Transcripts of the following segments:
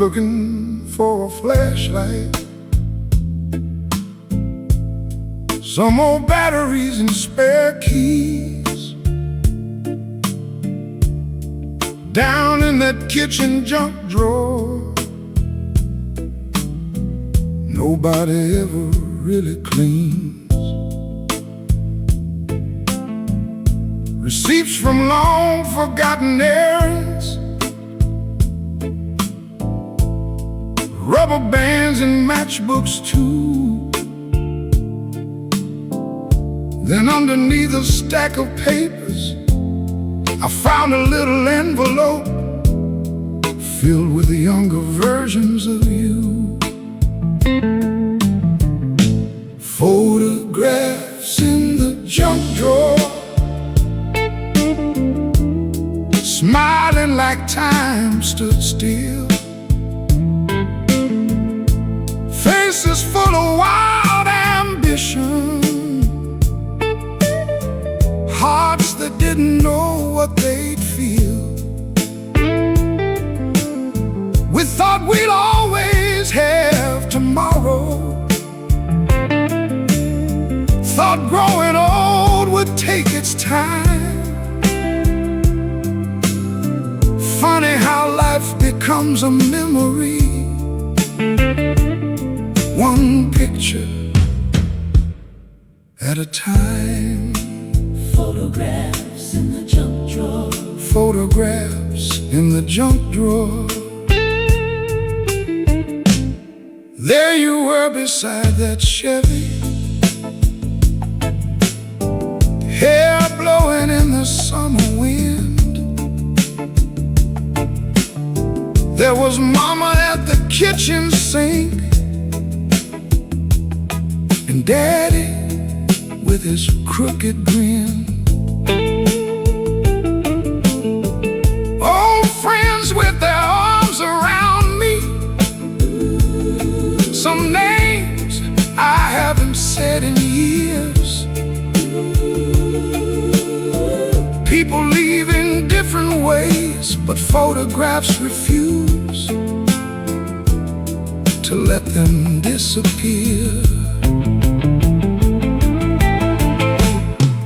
looking for a flashlight, some old batteries and spare keys. Down in that kitchen junk drawer, nobody ever really cleans. Receipts from long forgotten errands, rubber bands and matchbooks too. Then underneath a stack of papers, I found a little envelope filled with the younger versions of you. Photographs in the junk drawer, smiling like time stood still. Faces full of wild ambition, hearts that didn't know what they'd feel. We thought we'd always have tomorrow, thought growing old would take its time. Funny how life becomes a memory, one picture at a time. Photographs in the junk drawer, photographs in the junk drawer. There you were beside that Chevy, hair blowing in the summer wind. There was Mama at the kitchen sink, and Daddy with his crooked grin. Old friends with their arms around me, some names I haven't said in years. People leave in different ways, but photographs refuse to let them disappear.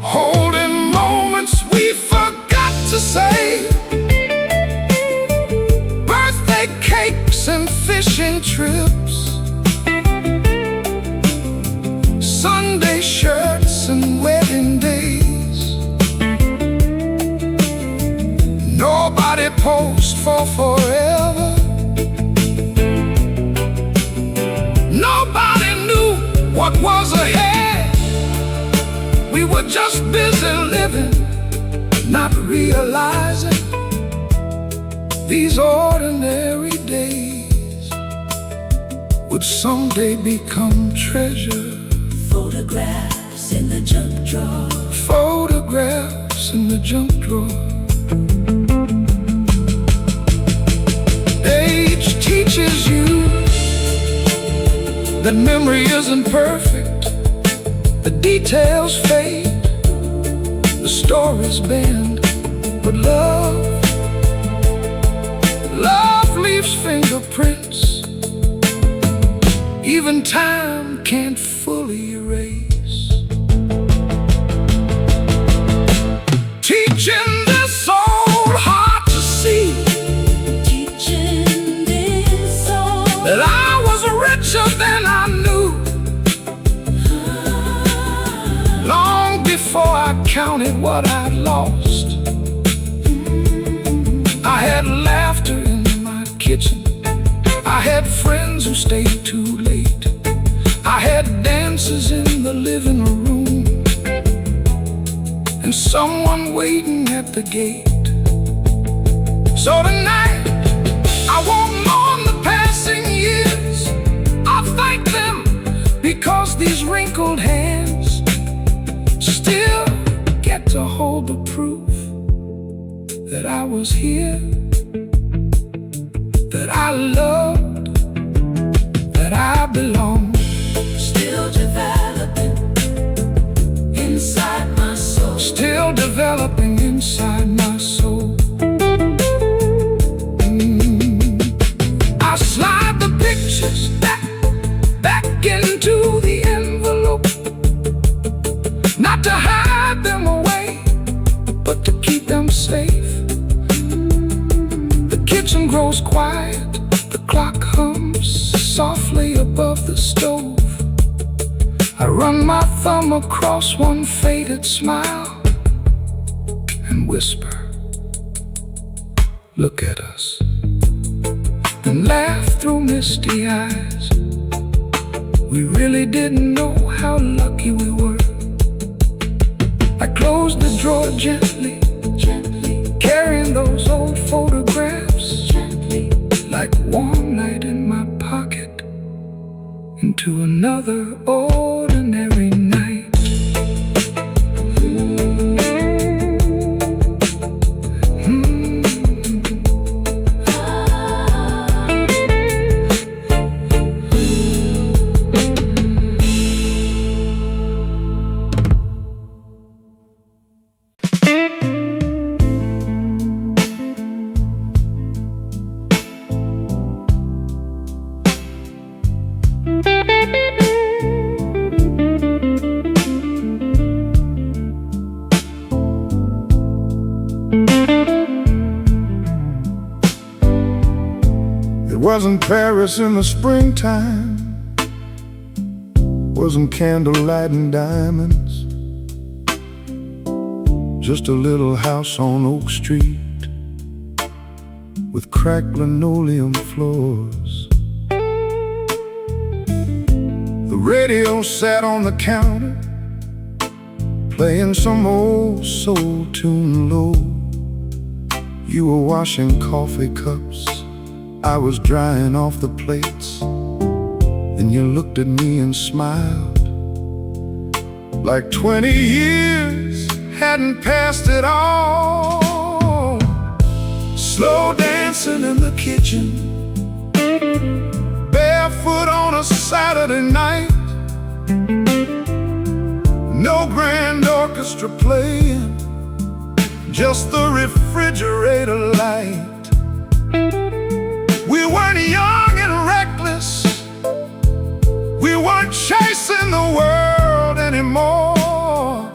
Holding moments we forgot to say, birthday cakes and fishing trips, Sunday shirts and wedding days. Nobody posed for forever, nobody knew what was ahead. We were just busy living, not realizing these ordinary days would someday become treasure. photographs in the junk drawer, Photographs in the junk drawer. Age teaches you that memory isn't perfect. The details fade, the stories bend, but love leaves fingerprints even time can't fully erase. Teaching this old heart to see, teaching this soul that I was richer than I knew, long before I counted what I'd lost. I had laughter in my kitchen, I had friends who stayed too late, I had dances in the living room, and someone waiting at the gate. So tonight I won't mourn the passing years, I thank them because these wrinkled hands still get to hold the proof that I was here, that I loved, that I belonged. still developing inside my soul, Still developing inside my soul. I run my thumb across one faded smile and whisper, "Look at us," and laugh through misty eyes. We really didn't know how lucky we were. I closed the drawer gently, carrying those old photographs, like warm light in my pocket, into another ordinary night. It wasn't Paris in the springtime, wasn't candlelight and diamonds, just a little house on Oak Street with cracked linoleum floors. The radio sat on the counter, playing some old soul tune low. You were washing coffee cups, I was drying off the plates. Then you looked at me and smiled, like 20 years hadn't passed at all. Slow dancing in the kitchen, barefoot on a Saturday night. No grand orchestra playing, just the refrigerator light. We weren't young and reckless, we weren't chasing the world anymore.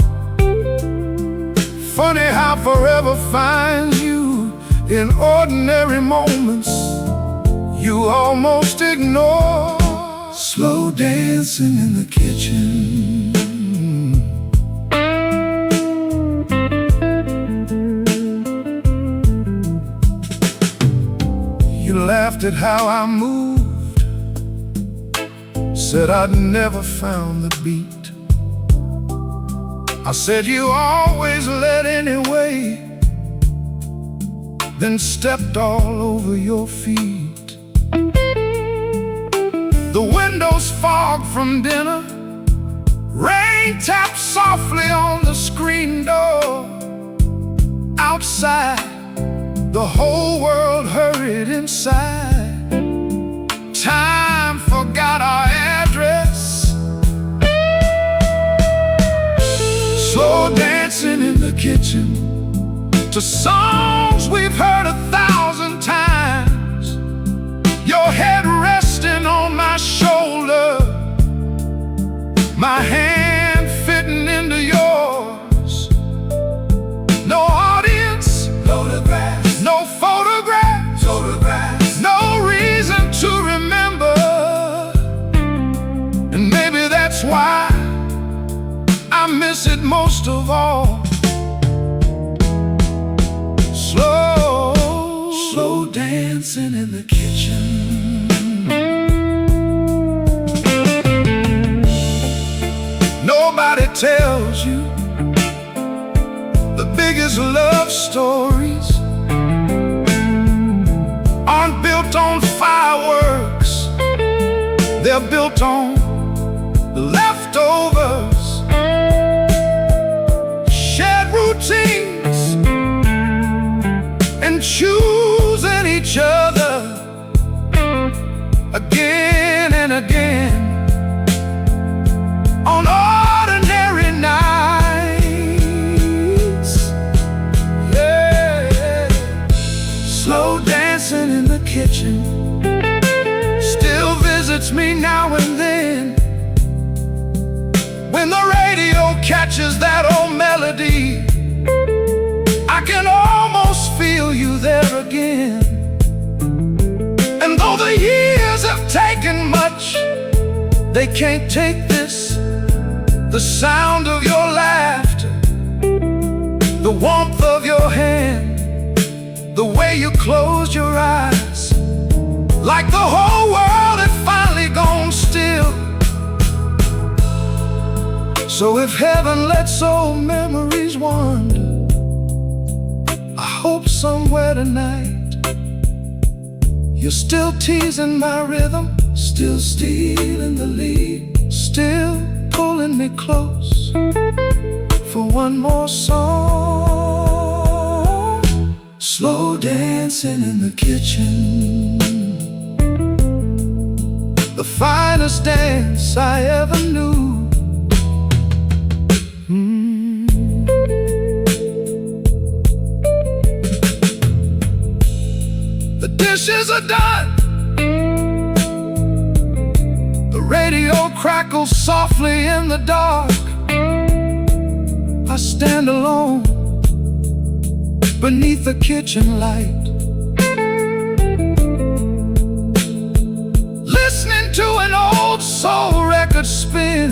Funny how forever finds you in ordinary moments you almost ignore. Slow dancing in the kitchen, laughed at how I moved, said I'd never found the beat. I said you always led anyway, then stepped all over your feet. The windows fogged from dinner, rain tapped softly on the screen door. Outside, the whole world hurried inside. Time forgot our address. Slow dancing in the kitchen to songs we've heard 1,000 times. Your head resting on my shoulder, my hand fitting into yours. No audience, photographs. No photographs, no reason to remember. And maybe that's why I miss it most of all. Slow dancing in the kitchen. Nobody tells you the biggest love stories aren't built on fireworks, they're built on the leftovers, shared routines, and choosing each other again and again on ordinary nights. Yeah. Slow dancing in the kitchen still visits me now and then. When the radio catches that old melody, I can almost feel you there again. And though the years have taken much, they can't take this the sound of your laughter, the warmth of your hand, the way you closed your eyes, like the whole world had finally gone still. So if heaven lets old memories wander, I hope somewhere tonight you're still teasing my rhythm, still stealing the lead, still pulling me close for one more song. Slow dancing in the kitchen, the finest dance I ever knew. The dishes are done, the radio crackles softly in the dark. I stand alone beneath the kitchen light, listening to an old soul record spin.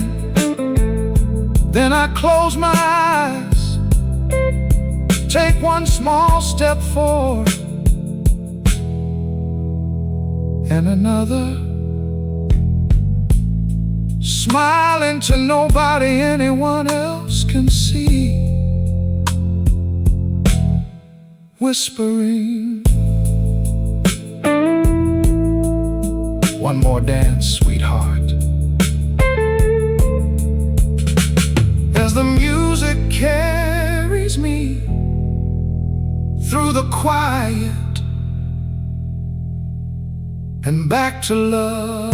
Then I close my eyes, take one small step forward and another, smiling to nobody anyone else can see, whispering, one more dance, sweetheart. As the music carries me through the quiet and back to love.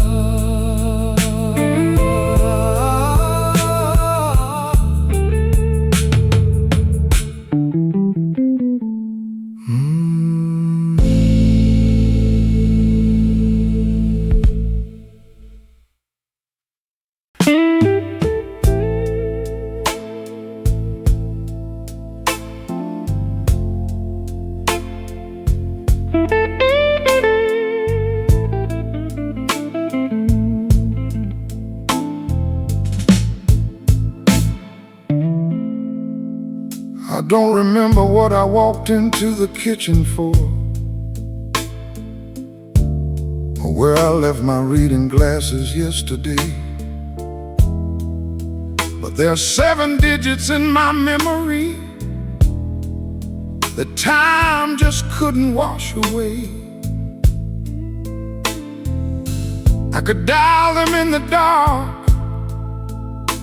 I don't remember what I walked into the kitchen for, or where I left my reading glasses yesterday. But there are 7 digits in my memory that time just couldn't wash away. I could dial them in the dark,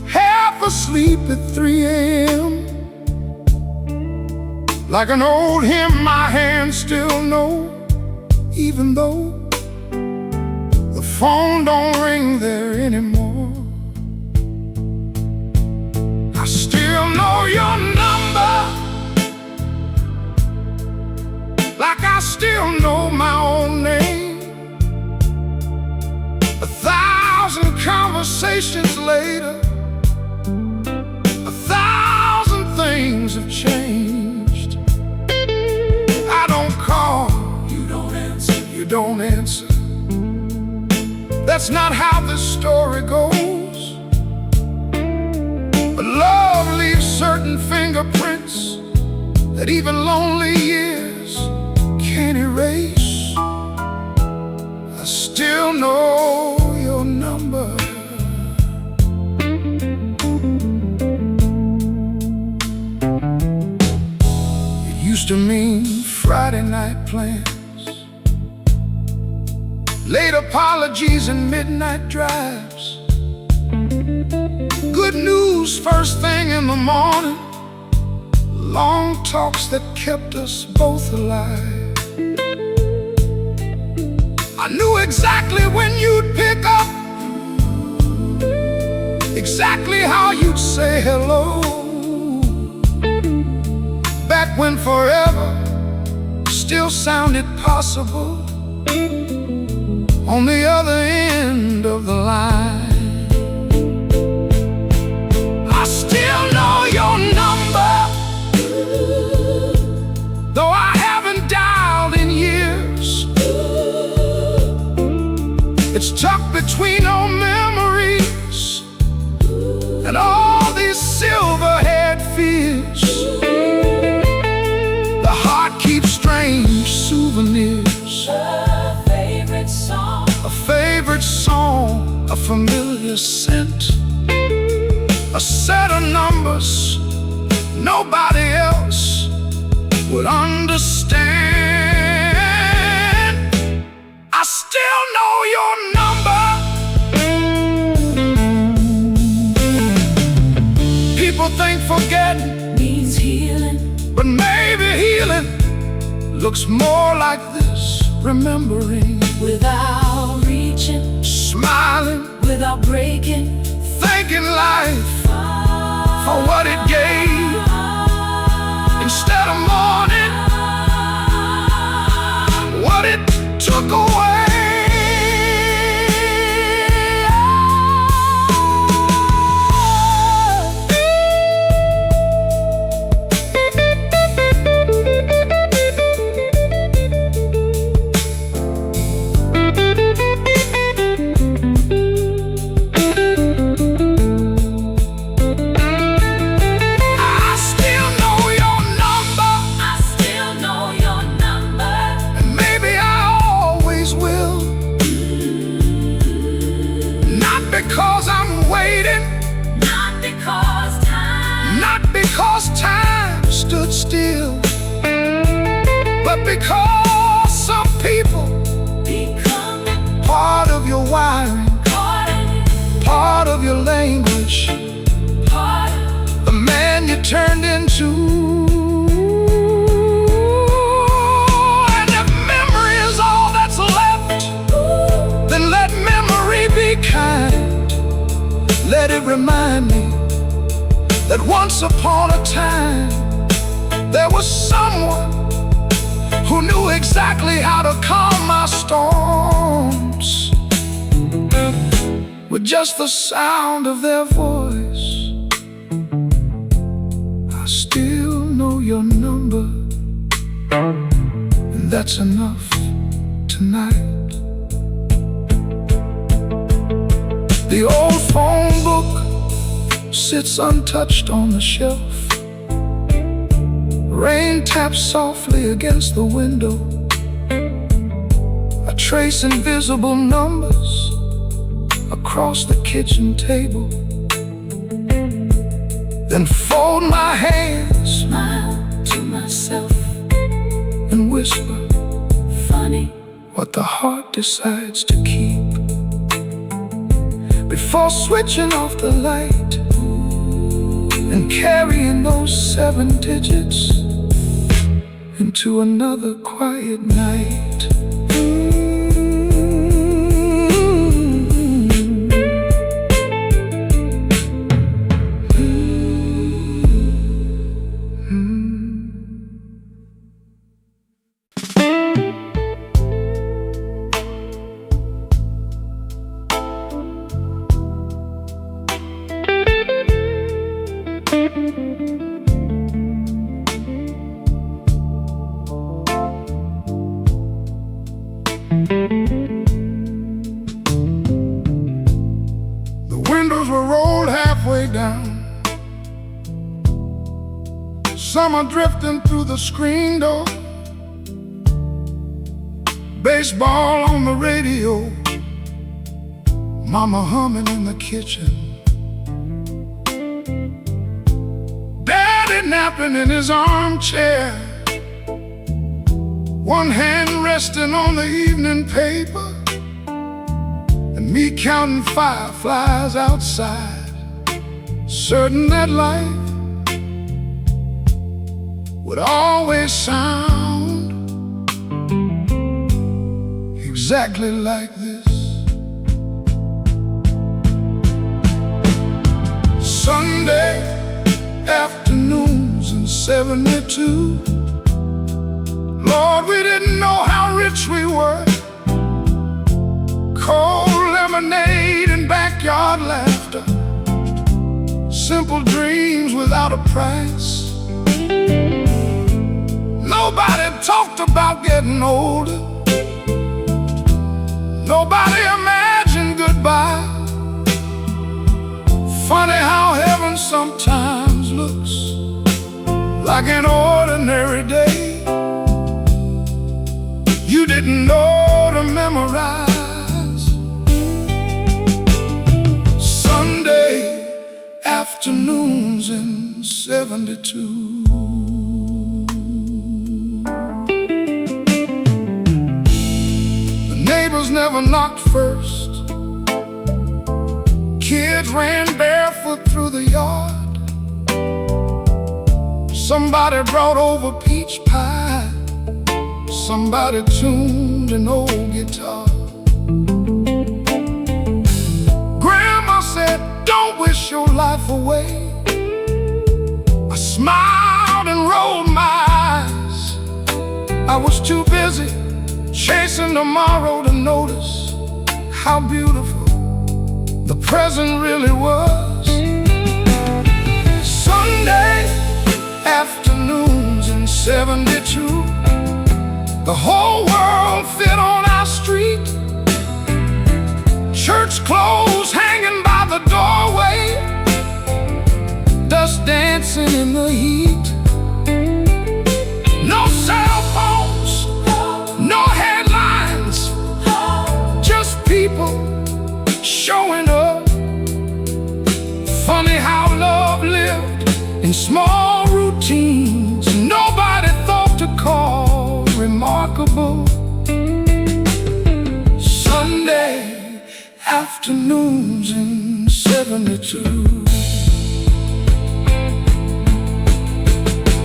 half asleep at 3 a.m. Like an old hymn my hands still know, even though the phone don't ring there anymore. I still know your number, like I still know my own name. 1,000 conversations later, 1,000 things have changed. I don't call, you don't answer, you don't answer. That's not how this story goes. But love leaves certain fingerprints that even lonely years can't erase. I still know your number. It used to mean Friday night plans, late apologies and midnight drives, good news first thing in the morning, long talks that kept us both alive. I knew exactly when you'd pick up, exactly how you'd say hello, back when forever still sounded possible on the other end of the line. I still know your number, though I haven't dialed in years. It's tucked between old memories and all unfamiliar scent, a set of numbers nobody else would understand. I still know your number. People think forgetting means healing, but maybe healing looks more like this. Remembering, without reaching, smiling, without breaking, thanking life for what it gave, instead of mourning what it took away. Because I'm waiting, not because time stood still, but because some people become part of your wiring, part of your language, the man you turned into. And if memory is all that's left, then let memory be kind. Let it remind me that once upon a time there was someone who knew exactly how to calm my storms with just the sound of their voice. I still know your number, and that's enough tonight. The old phone book sits untouched on the shelf. Rain taps softly against the window. I trace invisible numbers across the kitchen table, then fold my hands, smile to myself, and whisper, funny what the heart decides to keep. Before switching off the light and carrying those 7 digits into another quiet night. The windows were rolled halfway down, summer drifting through the screen door, baseball on the radio, mama humming in the kitchen, daddy napping in his armchair, one hand resting on the evening paper, and me counting fireflies outside, certain that life would always sound exactly like this. Sunday afternoons in '72, Lord, we didn't know how rich we were. Cold lemonade and backyard laughter, simple dreams without a price. Nobody talked about getting older, nobody imagined goodbye. Funny how heaven sometimes looks like an ordinary day you didn't know to memorize. afternoons in '72. The neighbors never knocked first. Kids ran barefoot through the yard. Somebody brought over peach pie. Somebody tuned an old guitar. Grandma said, "Don't wish your life away." I smiled and rolled my eyes. I was too busy chasing tomorrow to notice how beautiful the present really was. Sunday afternoons in '72, the whole world fit on our street. Church clothes hanging by the doorway, dust dancing in the heat. No cell phones, no headlines, just people showing up. Funny how love lived in small routines nobody thought to call remarkable. Sunday afternoons in '72.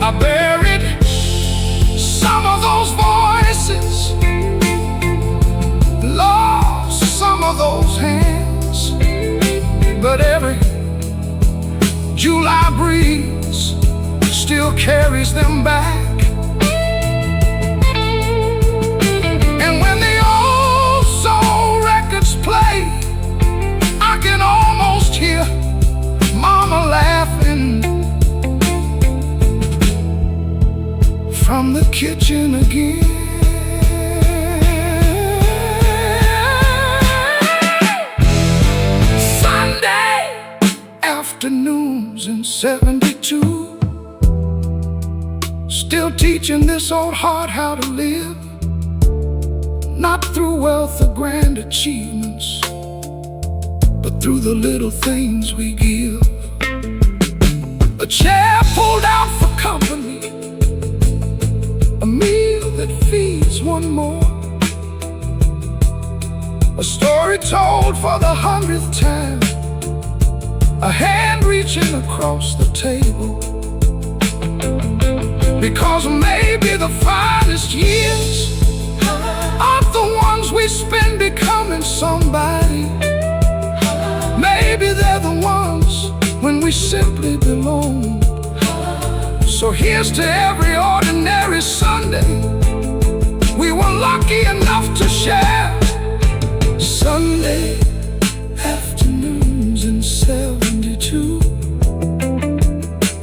I buried some of those voices, lost some of those hands, but every July breeze still carries them back. And when the old soul records play, I can almost hear Mama laughing from the kitchen again. Sunday afternoons in '72, still teaching this old heart how to live, not through wealth or grand achievements, but through the little things we give. A chair pulled out for company, a meal that feeds one more, a story told for the 100th time, a hand reaching across the table. Because maybe the finest years aren't the ones we spend becoming somebody. Maybe they're the ones when we simply belong. So here's to every ordinary Sunday we were lucky enough to share. Sunday afternoons in '72,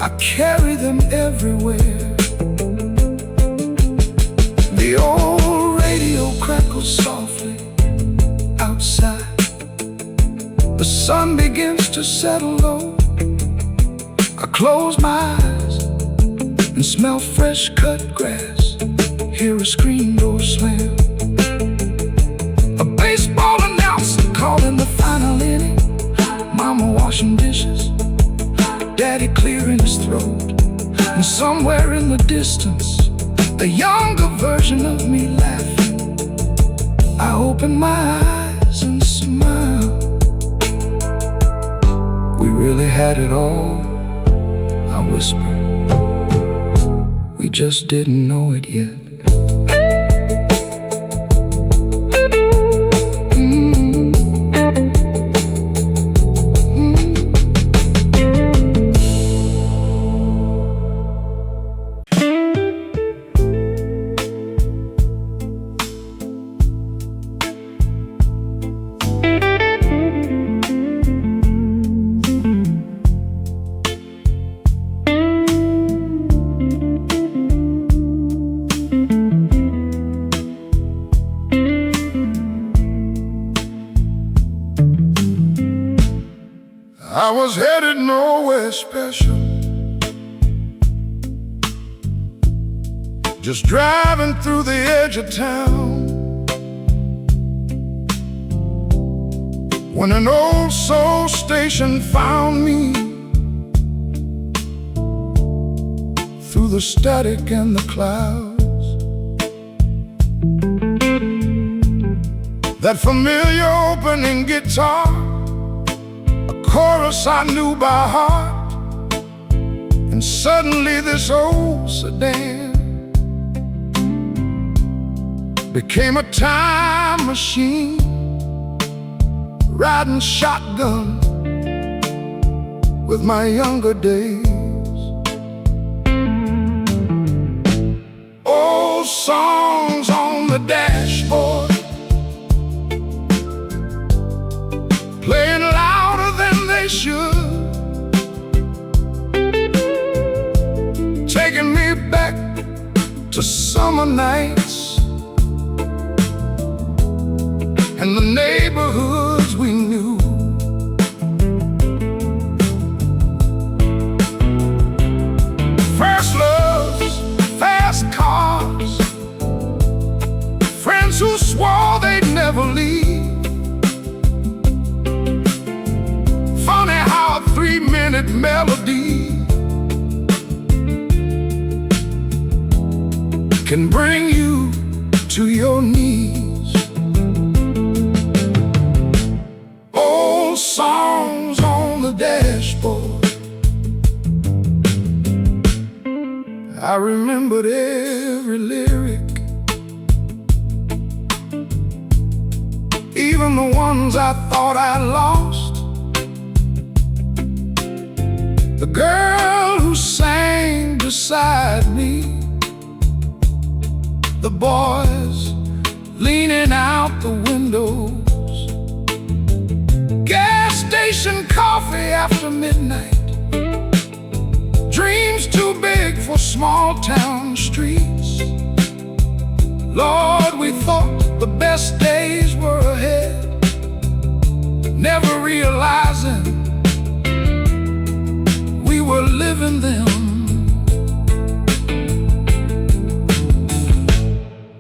I carry them everywhere. The old radio crackles softly outside. The sun begins to settle low. I close my eyes and smell fresh cut grass, hear a screen door slam. A baseball announcer calling the final inning. Mama washing dishes, Daddy clearing his throat. And somewhere in the distance, the younger version of me laughing. I open my eyes and smile. We really had it all, I whisper. We just didn't know it yet. I was headed nowhere special, just driving through the edge of town, when an old soul station found me through the static and the clouds. That familiar opening guitar, a chorus I knew by heart. And suddenly this old sedan became a time machine, riding shotgun with my younger days. Old songs on the dashboard, playing louder than they should, taking me back to summer nights and the neighborhoods we knew. First loves, fast cars, friends who swore they'd never leave. Funny how a 3-minute melody can bring you to your knees. Old songs on the dashboard, I remembered every lyric, even the ones I thought I lost. The girl who sang beside me, the boys leaning out the windows, gas station coffee after midnight, dreams too big for small town streets. Lord, we thought the best days were ahead, never realizing we were living them.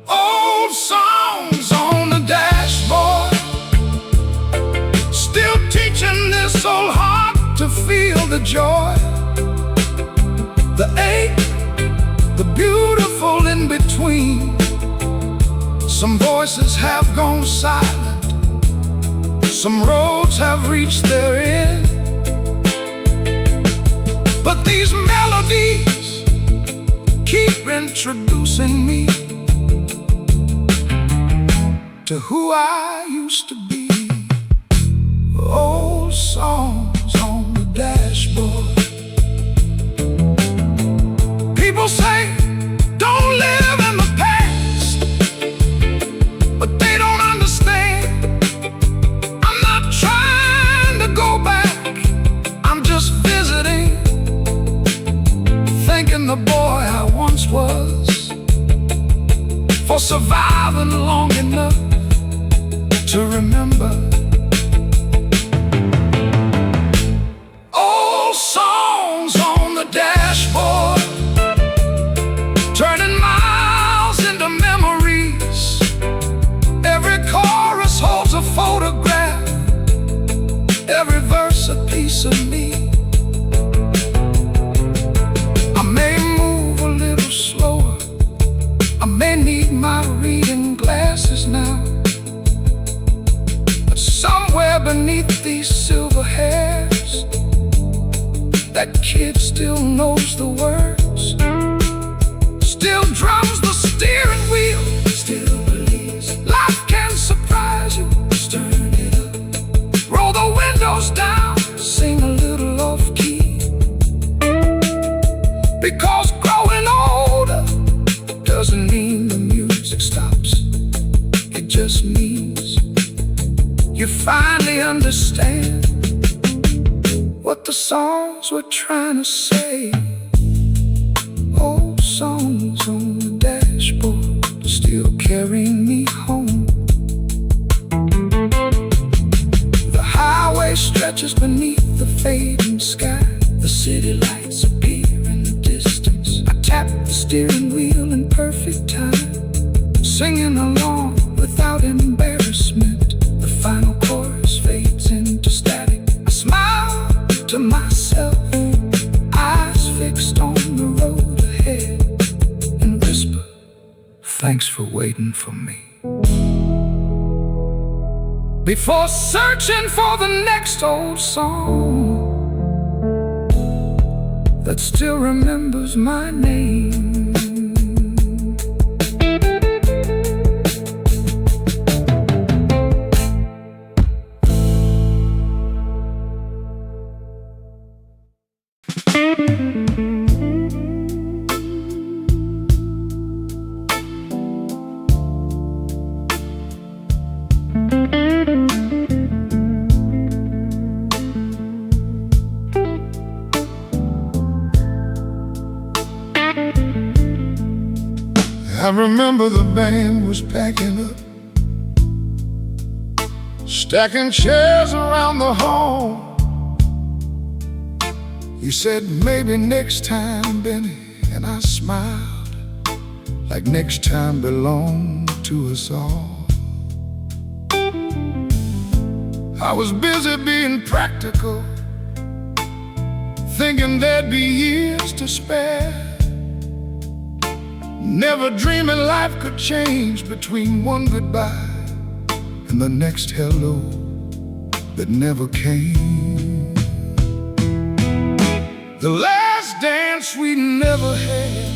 Old songs on the dashboard, still teaching this old heart to feel the joy, the ache, the beautiful in between. Some voices have gone silent, some roads have reached their end, but these melodies keep introducing me to who I used to be. Old songs on the dashboard. People say, don't live in the past, but they don't understand. I'm not trying to go back, I'm just visiting, thanking the boy I once was for surviving long enough to remember. Old songs on the dashboard, turning miles into memories. Every chorus holds a photograph, every verse a piece of me. I may move a little slower, I may need my reading glasses now, but somewhere beneath these silver hairs, that kid still knows the words, still drums the steering wheel, still believes life can surprise you. Turn it up, roll the windows down, sing a little off key, because growing older doesn't mean the music stops. It just means you finally understand what the songs were trying to say. Old songs on the dashboard, still carrying me home. The highway stretches beneath the fading sky, the city lights appear in the distance. I tap the steering wheel in perfect time, singing along without embarrassment. The final chorus fades into static. I smile to myself, eyes fixed on the road ahead. Thanks for waiting for me. Before searching for the next old song that still remembers my name. I remember the band was packing up, stacking chairs around the hall. You said maybe next time, Benny, and I smiled like next time belonged to us all. I was busy being practical, thinking there'd be years to spare, never dreaming life could change between one goodbye and the next hello that never came. The last dance we never had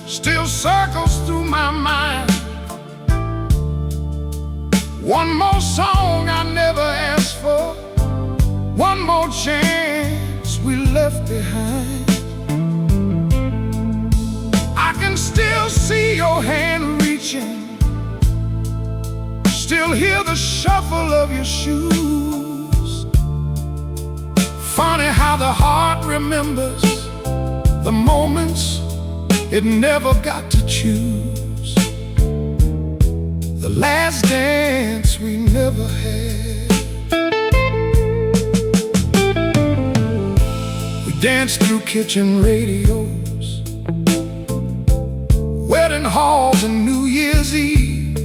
still circles through my mind. One more song I never asked for, one more chance we left behind. I can still see your hand reaching, still hear the shuffle of your shoes. Funny how the heart remembers the moments it never got to choose. The last dance we never had. We danced through kitchen radios, wedding halls and New Year's Eve.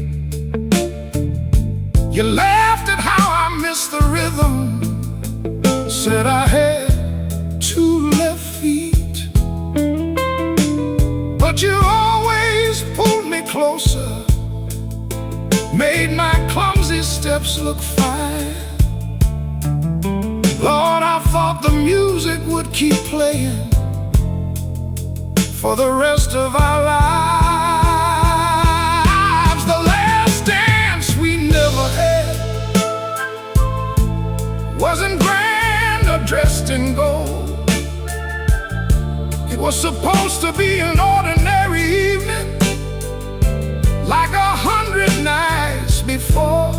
You laughed at how I missed the rhythm, said I had two left feet, but you always pulled me closer, made my clumsy steps look fine. Lord, I thought the music would keep playing for the rest of our lives. The last dance we never had wasn't grand or dressed in gold. It was supposed to be an ordinary evening, like 100 nights before.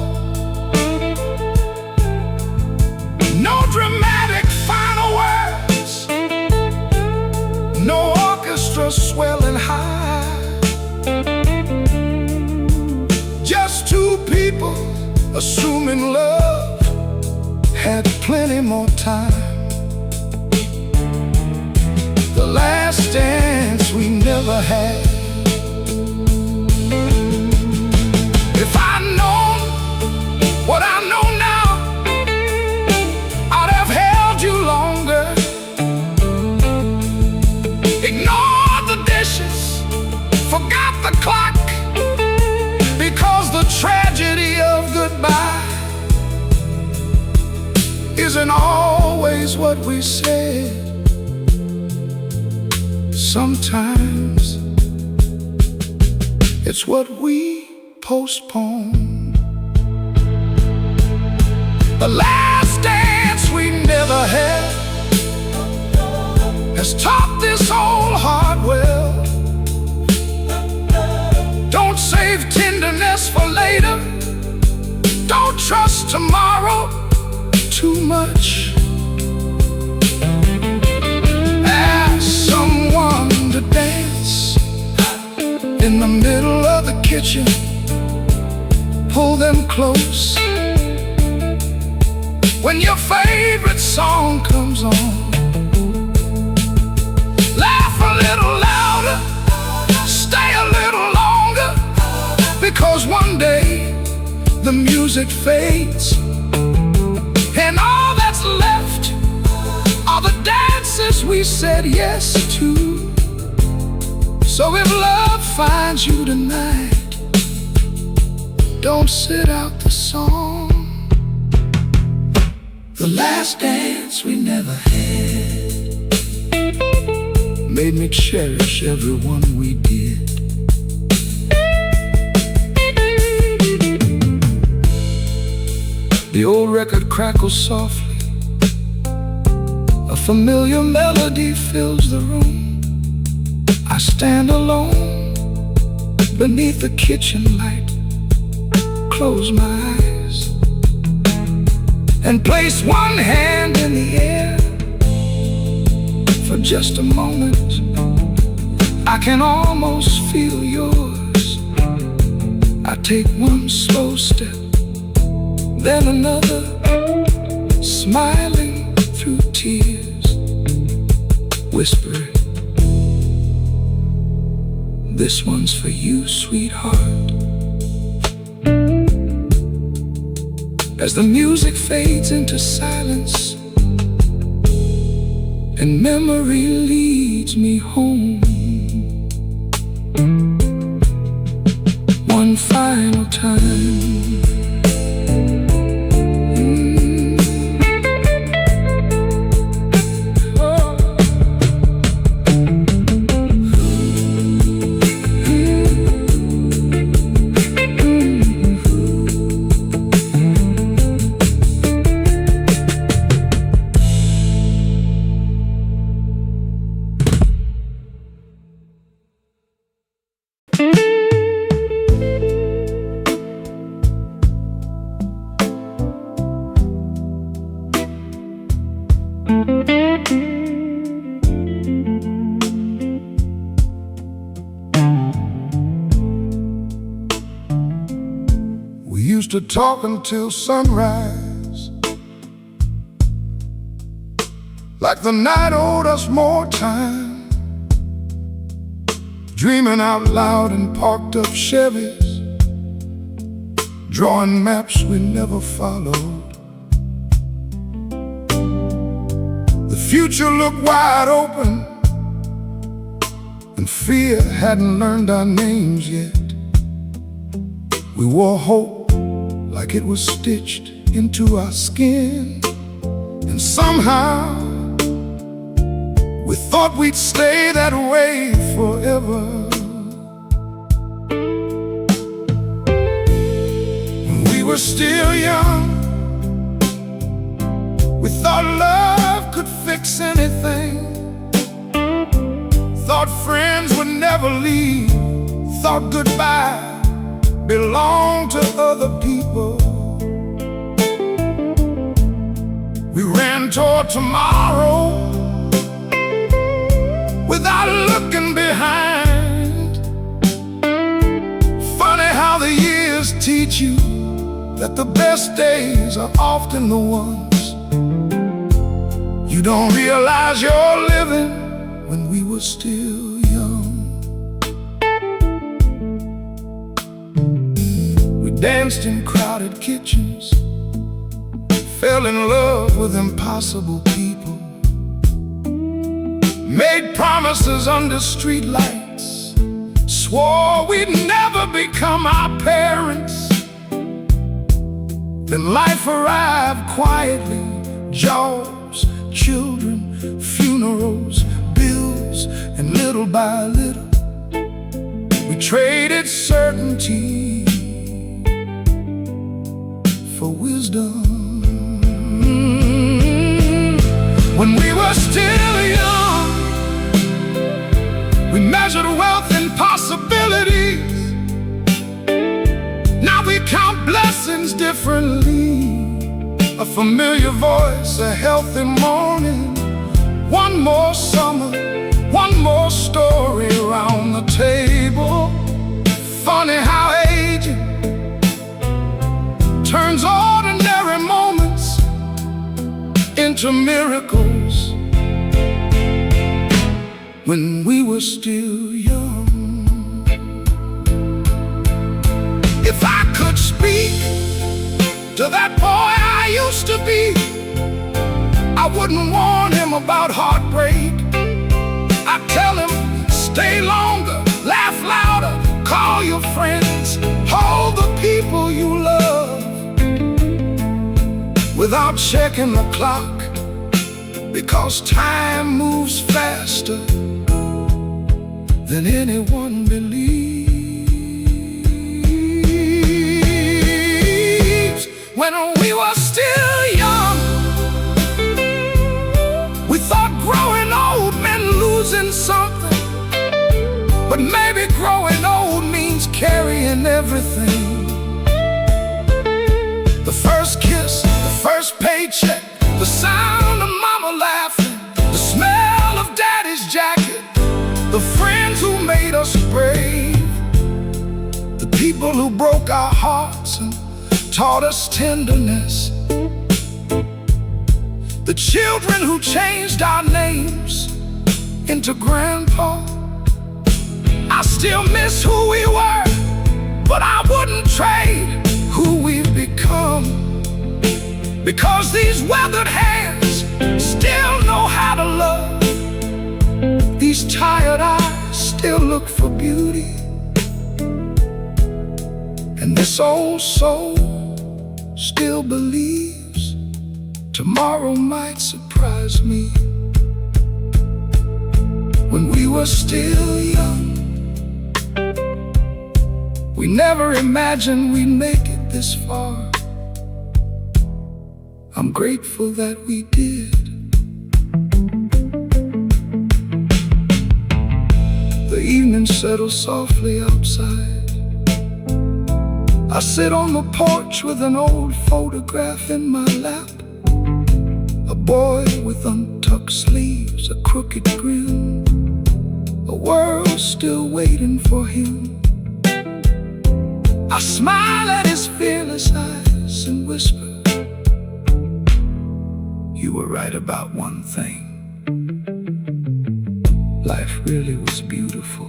No dramatic final words, no orchestra swelling high, just two people assuming love had plenty more time. The last dance we never had. If I'd known what I know now, I'd have held you longer, ignored the dishes, forgot the clock, because the tragedy of goodbye isn't always what we said. Sometimes it's what we postpone. The last dance we never had has taught this old heart well. Don't save tenderness for later, don't trust tomorrow too much. Ask someone to dance in the middle of the kitchen, pull them close when your favorite song comes on. Laugh a little louder, stay a little longer, because one day the music fades and all that's left are the dances we said yes to. So if love finds you tonight, don't sit out the song. The last dance we never had made me cherish every one we did. The old record crackles softly, a familiar melody fills the room. I stand alone beneath the kitchen light, close my eyes, and place one hand in the air. For just a moment, I can almost feel yours. I take one slow step, then another, smiling through tears, whispering, "This one's for you, sweetheart." As the music fades into silence and memory leads me home, one final time. We used to talk until sunrise, like the night owed us more time, dreaming out loud in parked up Chevys, drawing maps we never followed. The future looked wide open, and fear hadn't learned our names yet. We wore hope like it was stitched into our skin, and somehow we thought we'd stay that way forever. When we were still young, we thought love could fix anything, thought friends would never leave, thought goodbye belonged to other people. We ran toward tomorrow without looking behind. Funny how the years teach you that the best days are often the ones you don't realize you're living. When we were still young, we danced in crowded kitchens, fell in love with impossible people, made promises under street lights, swore we'd never become our parents. Then life arrived quietly, jobs, children, funerals, bills, and little by little we traded certainty for wisdom. When we were still young, we measured wealth in possibilities. Now we count blessings differently. A familiar voice, a healthy morning, one more summer, one more story around the table. Funny how aging turns ordinary moments into miracles. When we were still young, if I could speak to that boy I used to be, I wouldn't warn him about heartbreak. I'd tell him, stay longer, checking the clock, because time moves faster than anyone believes. When we were still young, we thought growing old meant losing something, but maybe growing old means carrying everything. The first kiss, the first paycheck, the sound of mama laughing, the smell of daddy's jacket, the friends who made us brave, the people who broke our hearts and taught us tenderness, the children who changed our names into grandpa. I still miss who we were, but I wouldn't trade who we've become, because these weathered hands still know how to love. These tired eyes still look for beauty, and this old soul still believes tomorrow might surprise me. When we were still young, we never imagined we'd make it this far. I'm grateful that we did. The evening settles softly outside. I sit on the porch with an old photograph in my lap. A boy with untucked sleeves, a crooked grin, a world still waiting for him. I smile at his fearless eyes and whisper, you were right about one thing. Life really was beautiful.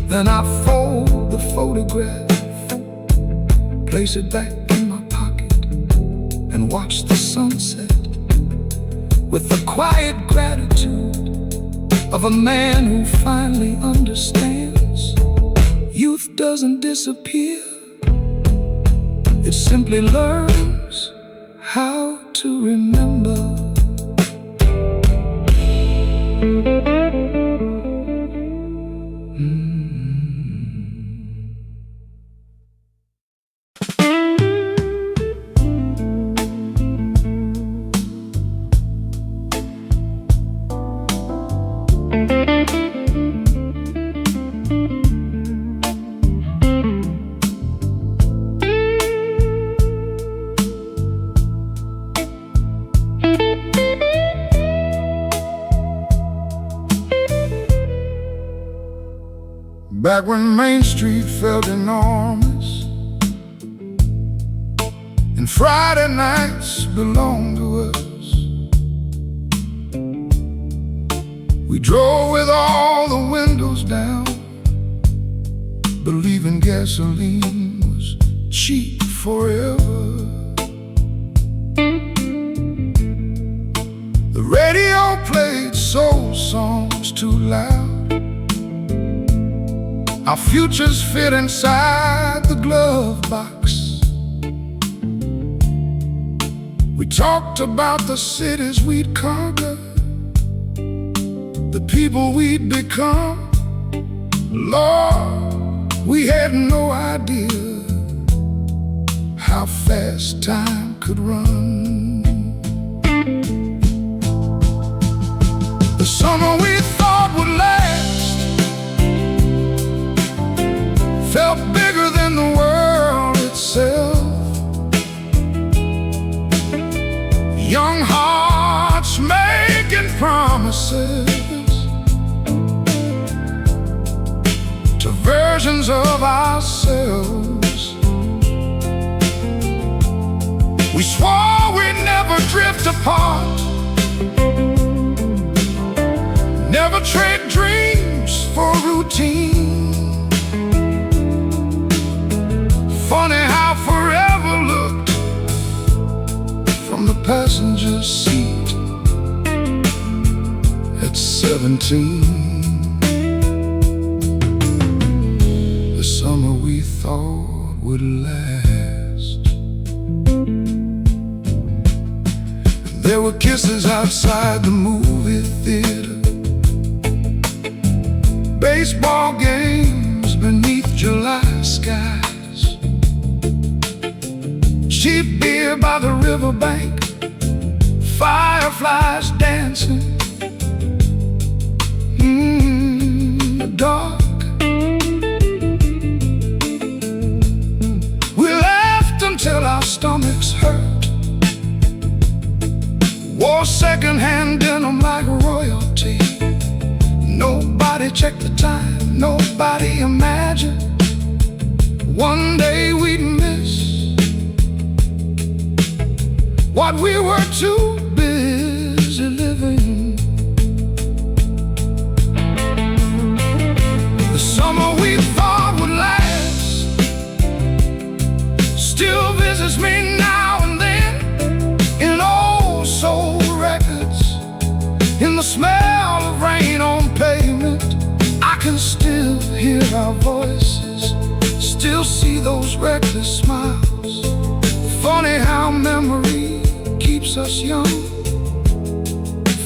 Then I fold the photograph, place it back in my pocket, and watch the sunset with the quiet gratitude of a man who finally understands. Youth doesn't disappear, it simply learns how to remember. Back when Main Street felt enormous and Friday nights belonged to us, we drove with all the windows down, believing gasoline was cheap forever. The radio played soul songs too loud. Our futures fit inside the glove box. We talked about the cities we'd conquer, the people we'd become. Lord, we had no idea how fast time could run. The summer we thought would last felt bigger than the world itself. Young hearts making promises to versions of ourselves. We swore we'd never drift apart, never trade dreams for routine. Funny how forever looked from the passenger seat at 17. The summer we thought would last There were kisses outside the movie theater, baseball games beneath July skies, cheap beer by the riverbank, fireflies dancing in the dark. We laughed until our stomachs hurt, wore secondhand denim like royalty. Nobody checked the time, nobody imagined one day we'd miss what we were too busy living. The summer we thought would last still visits me now and then, in old soul records, in the smell of rain on pavement. I can still hear our voices, still see those reckless smiles. Funny how memory keeps us young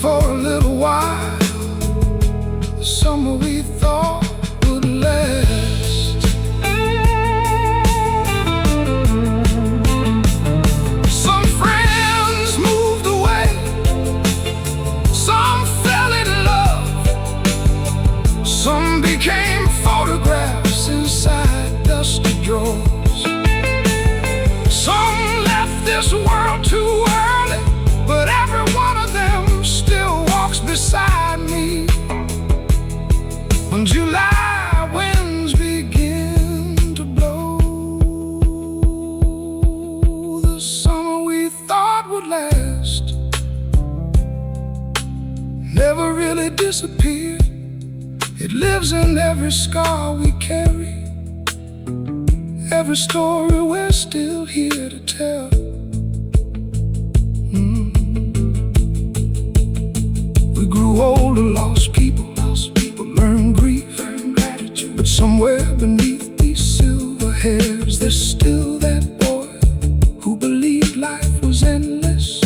for a little while. The summer we thought would last. Some friends moved away, some fell in love, some became photographs inside dusty drawers. Some left this world too early, but every one of them still walks beside me when July winds begin to blow. The summer we thought would last never really disappeared. It lives in every scar we carry, every story we're still here to tell. We grew older, lost people, learned grief, gratitude. But somewhere beneath these silver hairs, there's still that boy who believed life was endless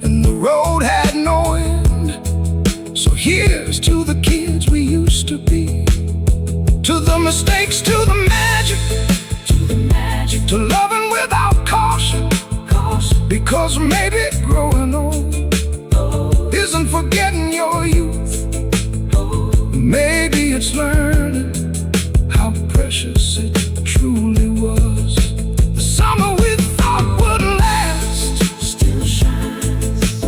and the road had no end. So here's to the kids we used to be, to the mistakes, to the magic, to loving without caution, because maybe growing old isn't forgetting your youth. Maybe it's learning how precious it truly was. The summer we thought would last still shines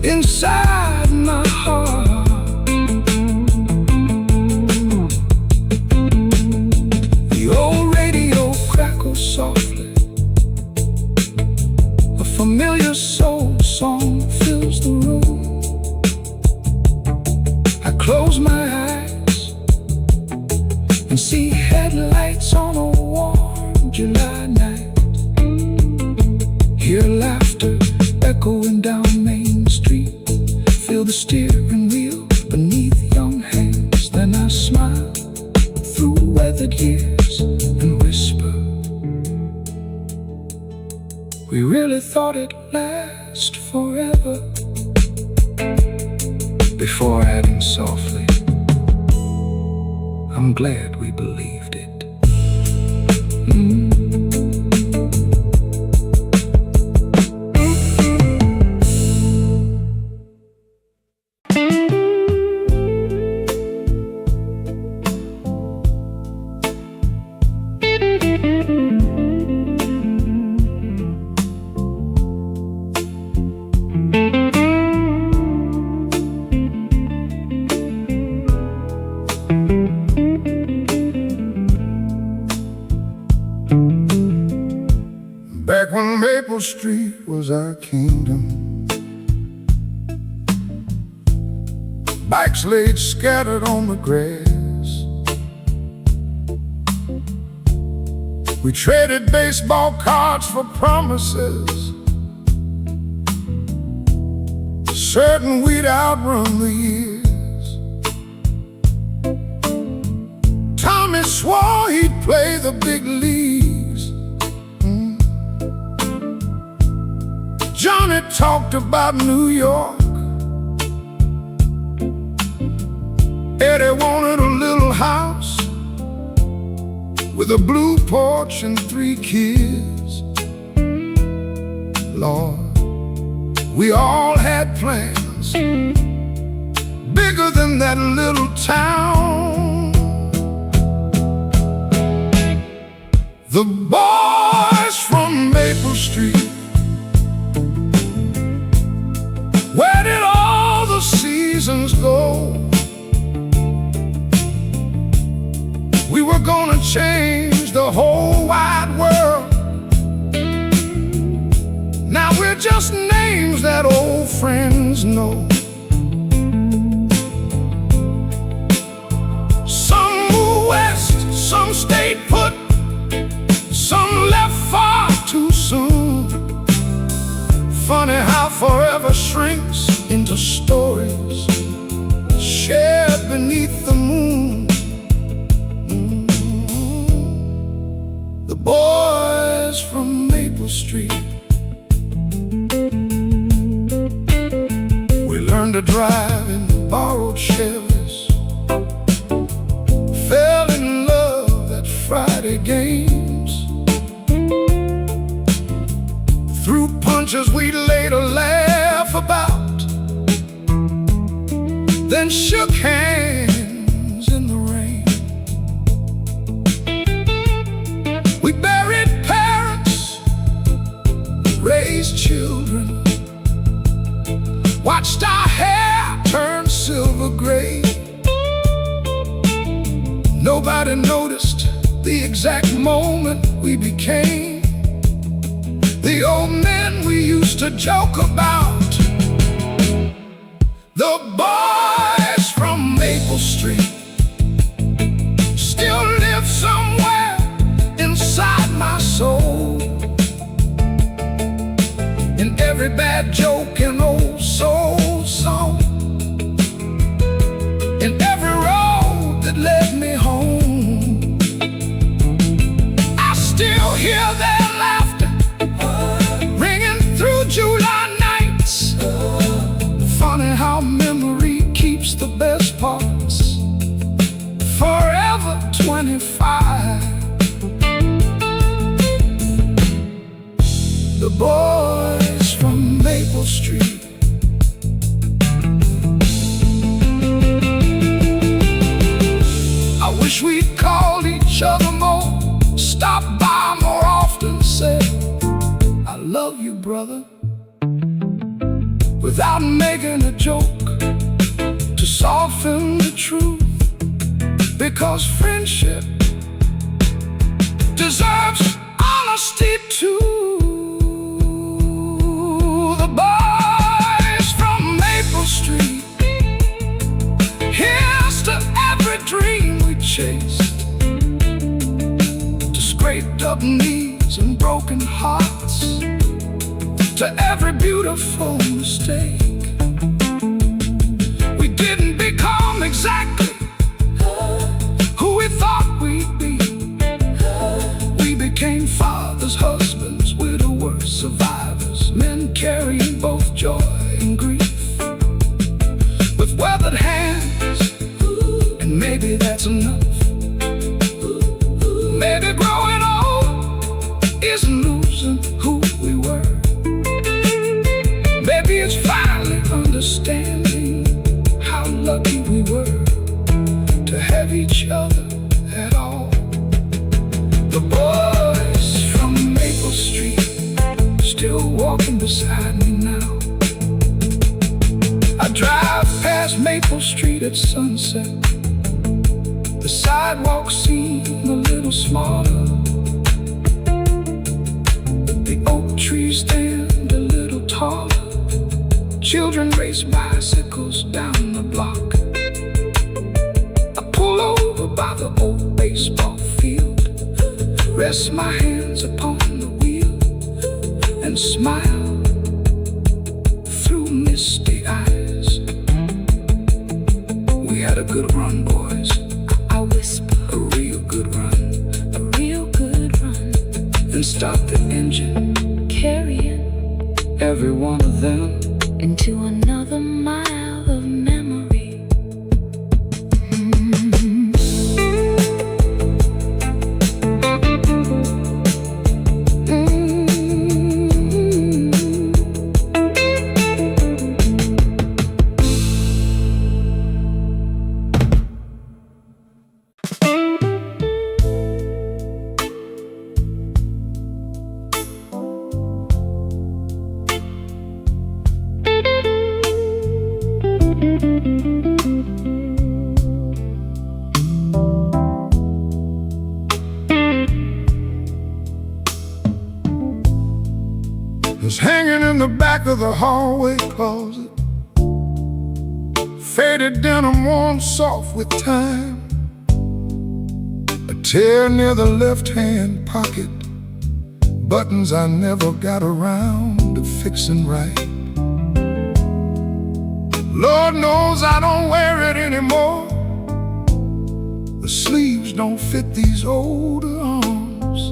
inside my heart. The old radio crackles softly, a familiar soul song fills the room. I close my eyes and see headlights on a warm July night, hear laughter echoing down Main Street, feel the steering wheel beneath young hands. Then I smile through weathered years and whisper, we really thought it'd last forever. Before adding softly, I'm glad we believed it. Back when Maple Street was our kingdom, bikes laid scattered on the grass. We traded baseball cards for promises, certain we'd outrun the years. Tommy swore he'd play the big leagues. Johnny Johnny talked about New York. Eddie wanted a little house with a blue porch and 3 kids. Lord, we all had plans bigger than that little town. The boys from Maple Street, where did all the seasons go? We were gonna change the whole wide world. Now we're just names that old friends know. Some moved west, some stayed put, some left far too soon. Funny how forever shrinks into stories shared beneath the moon. The boys from Maple Street, we learned to drive in borrowed Chevys, fell in love at Friday games, threw punches we later laugh about, then shook hands in the rain. We buried parents, raised children, watched our hair turn silver gray. Nobody noticed the exact moment we became the old men we used to joke about. The boys from Maple Street still live somewhere inside my soul. In every bad joke and old soul song, in every road that led me home, I still hear their laughter ringing through July nights. Funny how memory keeps the best parts forever 25. The boys from Maple Street. I wish we'd called each other more, stopped by more often, said I love you, brother, without making a joke to soften the truth, because friendship deserves honesty too. The boys from Maple Street, here's to every dream we chased, to scraped up knees and broken hearts, to every beautiful mistake. We didn't become exactly who we thought we'd be. We became fathers, husbands, widowers, survivors, men carrying both joy and grief, with weathered hands, and maybe that's enough. Maybe growing old isn't losing who we were. Maybe it's finally understanding how lucky we were to have each other at all. The boys from Maple Street still walking beside me now. I drive past Maple Street at sunset. The sidewalks seem a little smaller, the oak trees stand a little taller. Children race bicycles down the block. I pull over by the old baseball field, rest my hands upon the wheel, and smile through misty eyes. We had a good run, boys, I whisper. A real good run, a real good run. Then start the engine, carrying every one of into another mile of memory. It's hanging in the back of the hallway closet, faded denim worn soft with time, a tear near the left-hand pocket, buttons I never got around to fixing right. Lord knows I don't wear it anymore. The sleeves don't fit these older arms,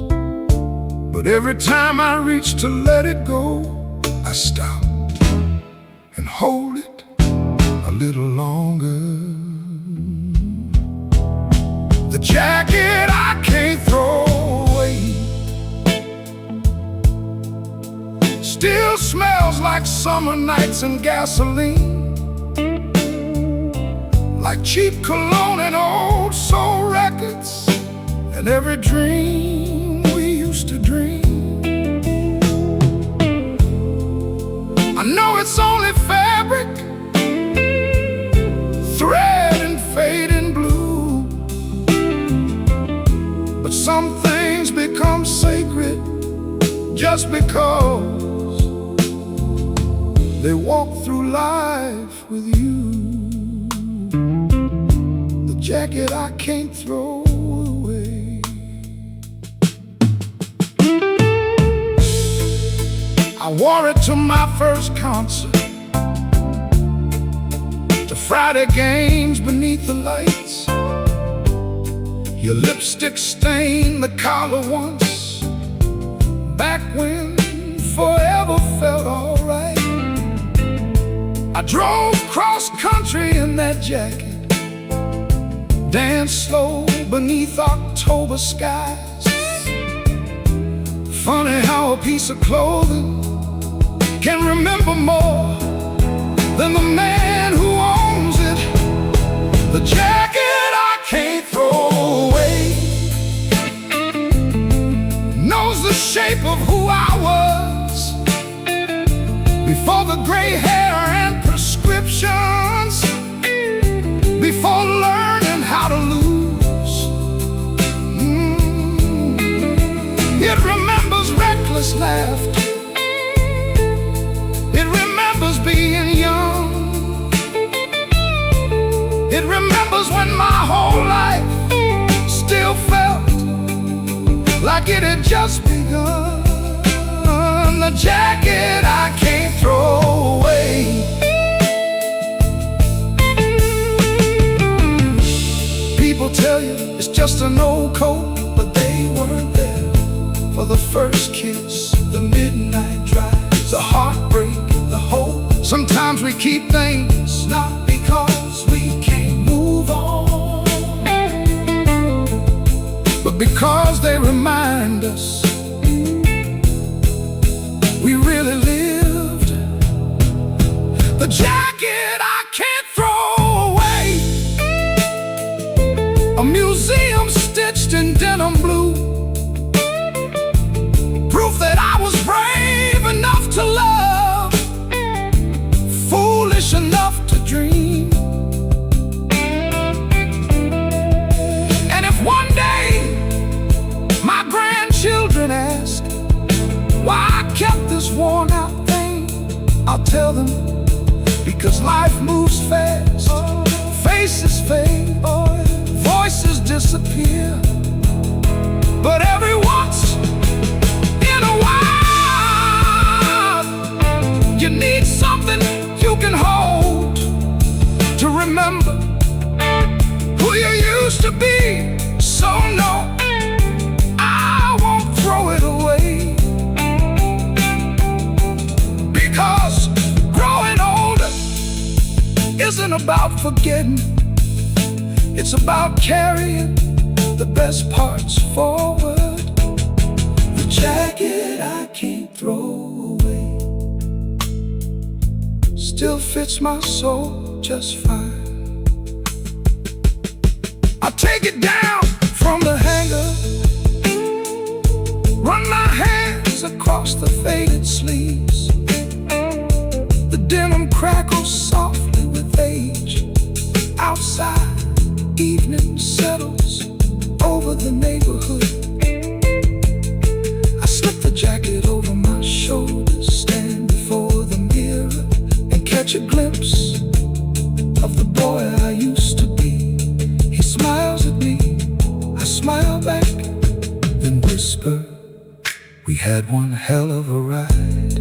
but every time I reach to let it go, I stop and hold it a little longer. The jacket I can't throw away still smells like summer nights and gasoline, like cheap cologne and old soul records, and every dream we used to dream. I know it's only fabric, thread and fading blue, but some things become sacred just because they walk through life with you. The jacket I can't throw away. I wore it to my first concert, to Friday games beneath the lights. Your lipstick stained the collar once, back when forever felt alright. I drove cross country in that jacket, danced slow beneath October skies. Funny how a piece of clothing can remember more than the man who owns it. The jacket I can't throw away knows the shape of who I was before the gray hair and prescriptions, before learning how to lose. It remembers reckless laughter, it remembers being young, it remembers when my whole life still felt like it had just begun. The jacket I can't throw away. People tell you it's just an old coat, but they weren't there for the first kiss, the midnight drive, the heartbreak, the hope. Sometimes we keep things not because we can't move on, but because they remind us we really lived. The jacket I can't throw away, a museum stitched in denim blue, proof that I was brave enough to love, foolish enough to dream. And if one day my grandchildren ask why I kept this worn out thing, I'll tell them, because life moves fast, faces fade, voices disappear, but every once in a while you need something you can hold to remember who you used to be. So no, I won't throw it away, because growing isn't about forgetting, it's about carrying the best parts forward. The jacket I can't throw away still fits my soul just fine. I take it down from the hanger, run my hands across the faded sleeves. The denim crackles softly with age. Outside, evening settles over the neighborhood. I slip the jacket over my shoulders, stand before the mirror, and catch a glimpse of the boy I used to be. He smiles at me, I smile back, then whisper, "We had one hell of a ride."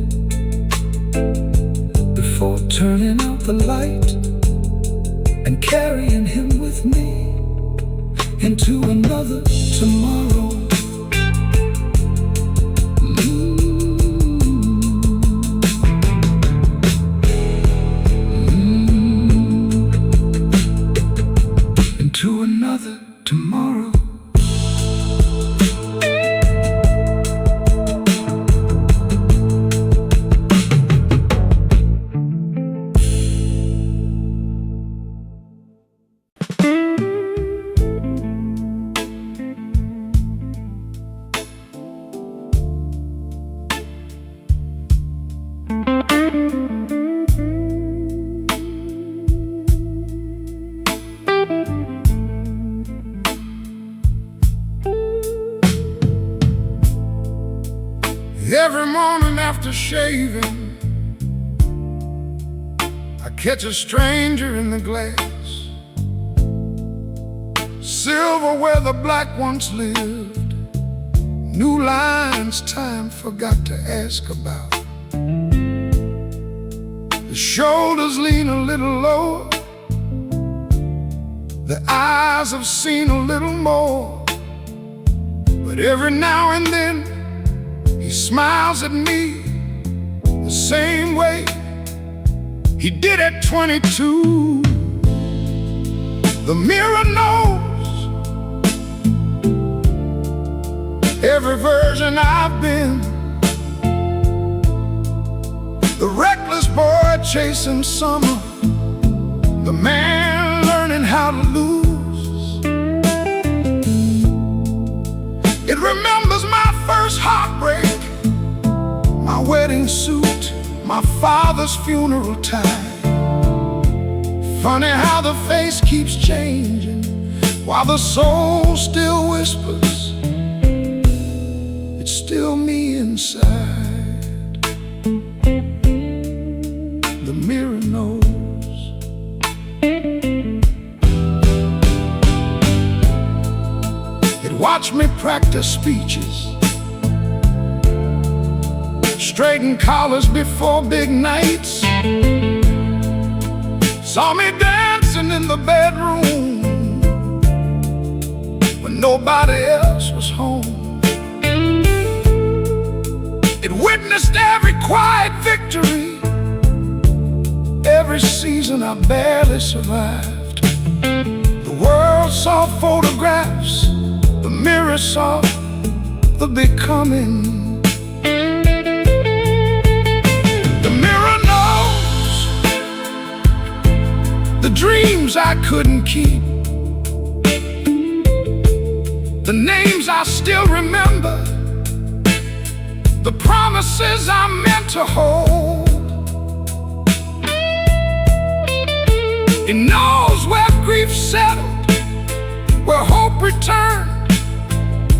Before turning out the light and carrying him with me into another tomorrow. Into another tomorrow. Every morning after shaving, I catch a stranger in the glass. Silver where the black once lived, new lines time forgot to ask about. The shoulders lean a little lower, the eyes have seen a little more. But every now and then he smiles at me the same way he did at 22. The mirror knows every version I've been. The reckless boy chasing summer, the man learning how to lose. It remembers my first heartbreak, my wedding suit, my father's funeral tie. Funny how the face keeps changing while the soul still whispers, it's still me inside. The mirror knows. It watched me practice speeches, straighten collars before big nights, saw me dancing in the bedroom when nobody else was home. It witnessed every quiet victory, every season I barely survived. The world saw photographs, the mirror saw the becoming. The dreams I couldn't keep, the names I still remember, the promises I meant to hold. He knows where grief settled, where hope returned,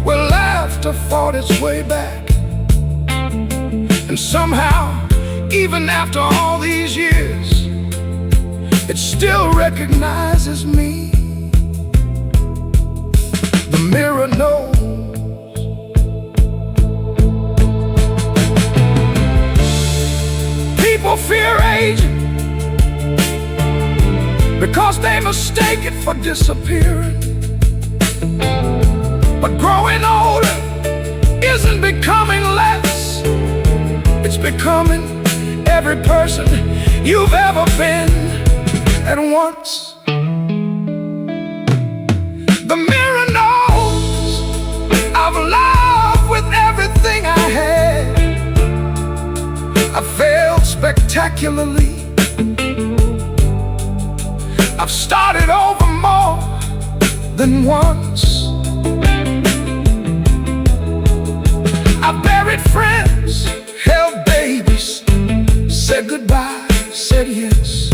where laughter fought its way back. And somehow, even after all these years, it still recognizes me. The mirror knows. People fear aging because they mistake it for disappearing. But growing older isn't becoming less, it's becoming every person you've ever been. at once. The mirror knows I've loved with everything I had. I failed spectacularly. I've started over more than once. I've buried friends, held babies, said goodbye, said yes.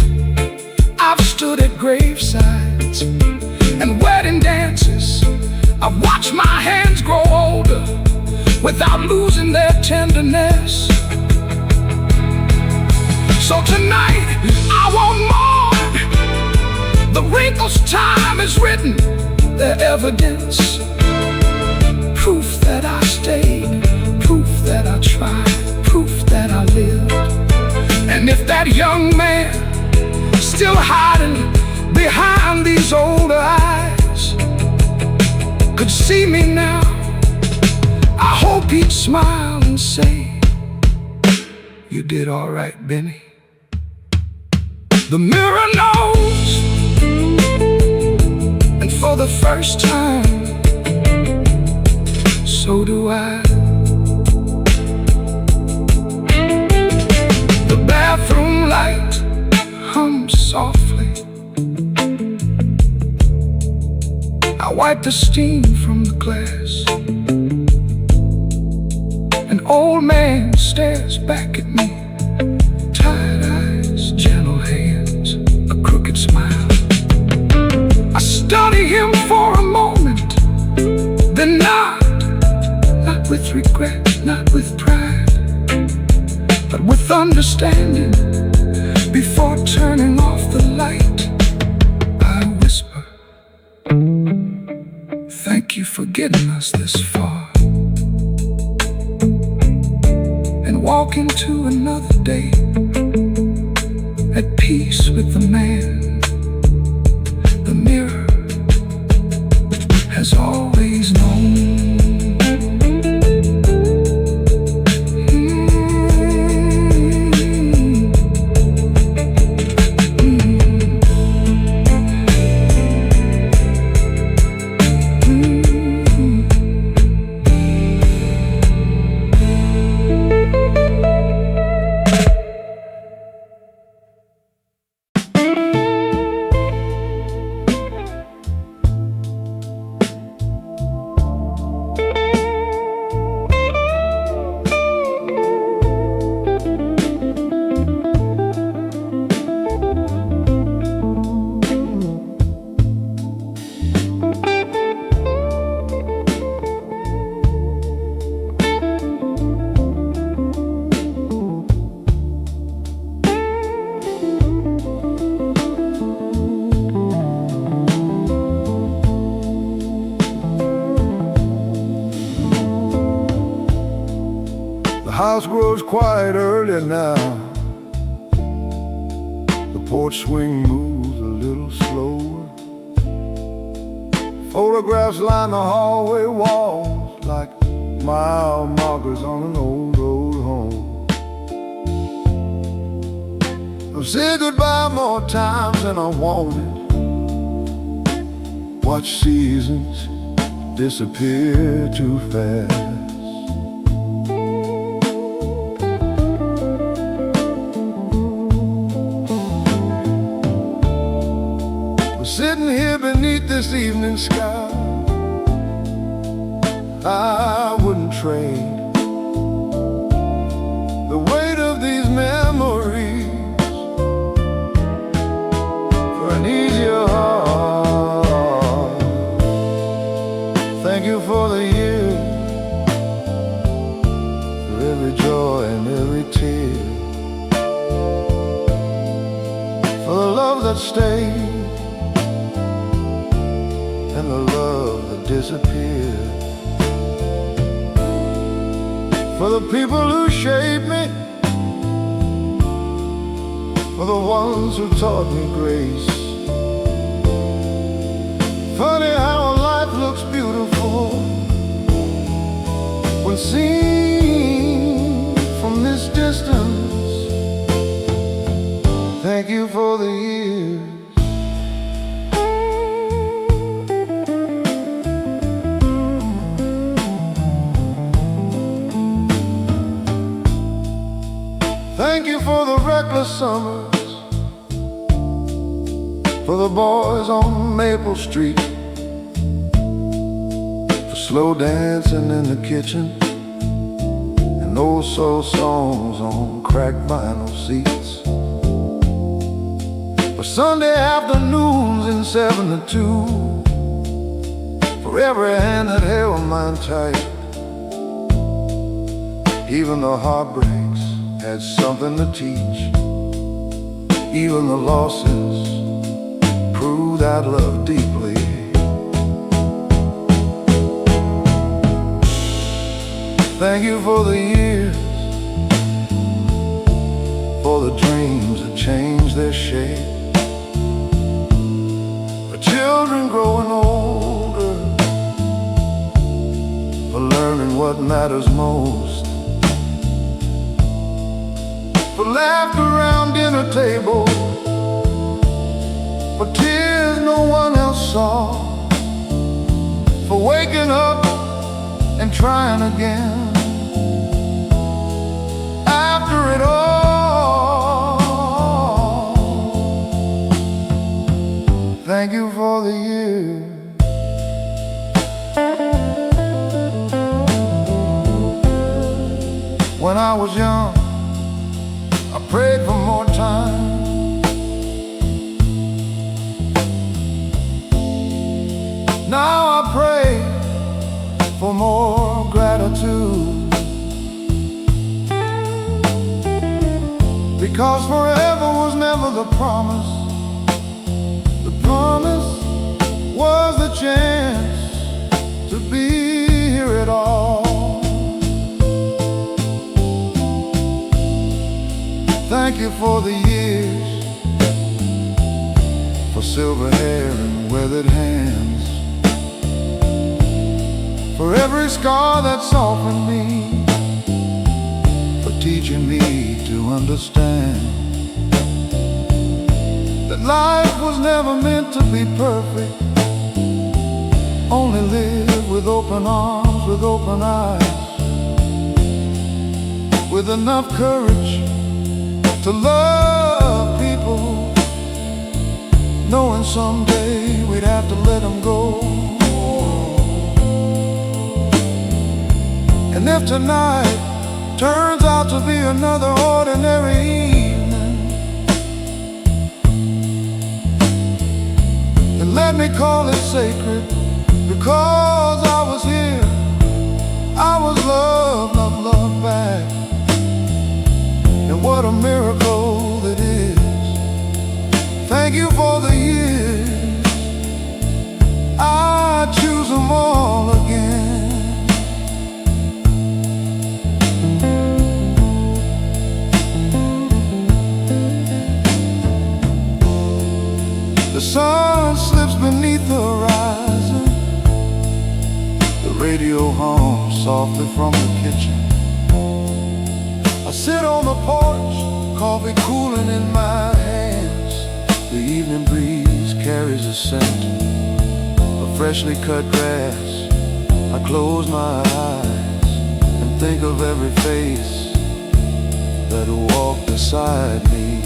I've stood at gravesides and wedding dances. I've watched my hands grow older without losing their tenderness. So tonight I won't mourn the wrinkles time has written, their evidence. Proof that I stayed, proof that I tried, proof that I lived. And if that young man still hiding behind these older eyes could see me now, I hope he'd smile and say, "You did all right, Benny." The mirror knows, and for the first time, so do I. The bathroom light hums softly. I wipe the steam from the glass. An old man stares back at me, tired eyes, gentle hands, a crooked smile. I study him for a moment, then nod, not with regret, not with pride, but with understanding. Before turning off the light, I whisper, "Thank you for getting us this far," and walk into another day at peace with the man the mirror has always known. The house grows quiet early now. The porch swing moves a little slower. Photographs line the hallway walls like mile markers on an old road home. I've said goodbye more times than I wanted. Watch seasons disappear too fast. Sitting here beneath this evening sky, I wouldn't trade the weight of these memories for an easier heart. Thank you for the years, for every joy and every tear, for the love that stayed and the love that disappeared, for the people who shaped me, for the ones who taught me grace. Funny how a life looks beautiful when seen from this distance. Thank you for the years, reckless summers, for the boys on Maple Street, for slow dancing in the kitchen, and old soul songs on cracked vinyl seats, for Sunday afternoons in 7 to 2, for every hand that held mine tight. Even the heartbreaks had something to teach. Even the losses proved I'd love deeply. Thank you for the years, for the dreams that changed their shape, for children growing older, for learning what matters most, for laughter around dinner tables, for tears no one else saw, for waking up and trying again after it all. Thank you for the years. When I was young, I prayed for more time. Now I pray for more gratitude, because forever was never the promise. The promise was the chance to be here at all. Thank you for the years, for silver hair and weathered hands, for every scar that softened me, for teaching me to understand that life was never meant to be perfect. Only live with open arms, with open eyes, with enough courage to love people, knowing someday we'd have to let them go. And if tonight turns out to be another ordinary evening, then let me call it sacred, because I was here, I was loved, not loved back. And what a miracle that is. Thank you for the years, I choose them all again. The sun slips beneath the horizon, the radio hums softly from the kitchen. I sit on the porch, coffee cooling in my hands. The evening breeze carries a scent of freshly cut grass. I close my eyes and think of every face that walked beside me.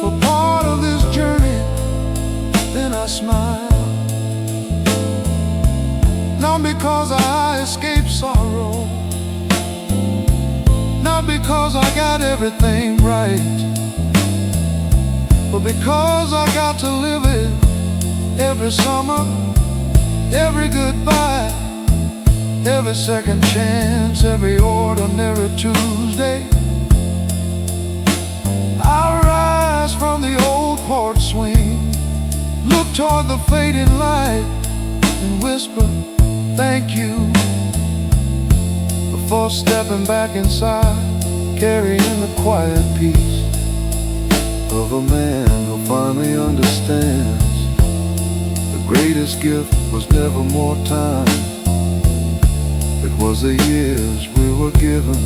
For part of this journey, then I smile, not because I escaped sorrow, not because I got everything right, but because I got to live it every summer, every goodbye, every second chance, every ordinary Tuesday. I rise from the old porch swing, look toward the fading light, and whisper, thank you, before stepping back inside, carrying the quiet peace of a man who finally understands the greatest gift was never more time. It was the years we were given